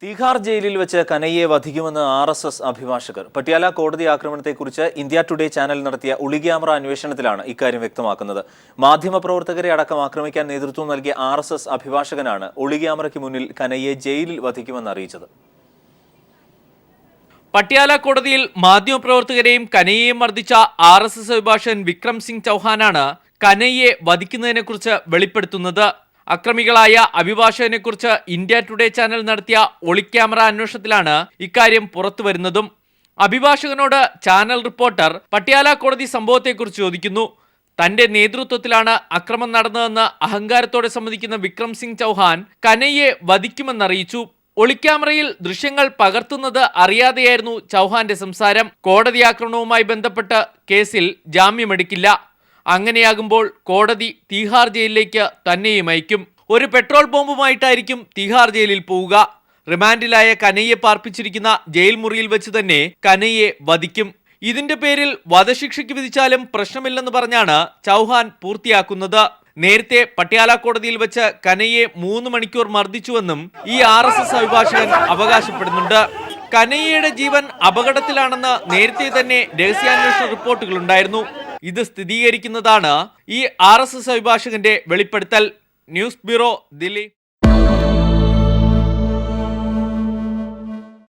തിഹാർ ജയിലിൽ വെച്ച് കനയ്യെ വധിക്കുമെന്ന് RSS അഭിഭാഷകർ. പട്യാല കോടതി ആക്രമണത്തെക്കുറിച്ച് ഇന്ത്യ ടുഡേ ചാനൽ നടത്തിയ ഒളിക്യാമറ അന്വേഷണത്തിലാണ് ഇക്കാര്യം വ്യക്തമാക്കുന്നത്. മാധ്യമപ്രവർത്തകരെ അടക്കം ആക്രമിക്കാൻ നേതൃത്വം നൽകിയ RSS അഭിഭാഷകനാണ് ഒളിക്യാമറയ്ക്ക് മുന്നിൽ കനയ്യെ ജയിലിൽ വധിക്കുമെന്ന് അറിയിച്ചത്. പട്യാല കോടതിയിൽ മാധ്യമപ്രവർത്തകരെയും കനയ്യെയും മർദ്ദിച്ച RSS അഭിഭാഷകൻ വിക്രം സിംഗ് ചൗഹാനാണ് കനയ്യെ വധിക്കുന്നതിനെക്കുറിച്ച് വെളിപ്പെടുത്തുന്നത്. അക്രമികളായ അഭിഭാഷകനെക്കുറിച്ച് ഇന്ത്യ ടുഡേ ചാനൽ നടത്തിയ ഒളിക്യാമറ അന്വേഷണത്തിലാണ് ഇക്കാര്യം പുറത്തുവരുന്നതും. അഭിഭാഷകനോട് ചാനൽ റിപ്പോർട്ടർ പട്യാല കോടതി സംഭവത്തെക്കുറിച്ച് ചോദിക്കുന്നു. തന്റെ നേതൃത്വത്തിലാണ് അക്രമം നടന്നതെന്ന് അഹങ്കാരത്തോടെ സമ്മതിക്കുന്ന വിക്രം സിംഗ് ചൗഹാൻ കനയ്യെ വധിക്കുമെന്നറിയിച്ചു. ഒളിക്യാമറയിൽ ദൃശ്യങ്ങൾ പകർത്തുന്നത് അറിയാതെയായിരുന്നു ചൗഹാന്റെ സംസാരം. കോടതി ആക്രമണവുമായി ബന്ധപ്പെട്ട് കേസിൽ ജാമ്യമെടുക്കില്ല. അങ്ങനെയാകുമ്പോൾ കോടതി തിഹാർ ജയിലിലേക്ക് തന്നെയും അയക്കും. ഒരു പെട്രോൾ ബോംബുമായിട്ടായിരിക്കും തിഹാർ ജയിലിൽ പോവുക. റിമാൻഡിലായ കനയ്യെ പാർപ്പിച്ചിരിക്കുന്ന ജയിൽ മുറിയിൽ വെച്ച് തന്നെ കനയ്യെ വധിക്കും. ഇതിന്റെ പേരിൽ വധശിക്ഷയ്ക്ക് വിധിച്ചാലും പ്രശ്നമില്ലെന്ന് പറഞ്ഞാണ് ചൗഹാൻ പൂർത്തിയാക്കുന്നത്. നേരത്തെ പട്യാല കോടതിയിൽ വെച്ച് കനയ്യെ 3 മണിക്കൂർ മർദ്ദിച്ചുവെന്നും ഈ RSS അഭിഭാഷകൻ അവകാശപ്പെടുന്നുണ്ട്. കനയ്യയുടെ ജീവൻ അപകടത്തിലാണെന്ന് നേരത്തെ തന്നെ രഹസ്യാന്വേഷണ റിപ്പോർട്ടുകളുണ്ടായിരുന്നു. ഇത് സ്ഥിരീകരിക്കുന്നതാണ് ഈ RSS അഭിഭാഷകന്റെ വെളിപ്പെടുത്തൽ. News bureau, Delhi.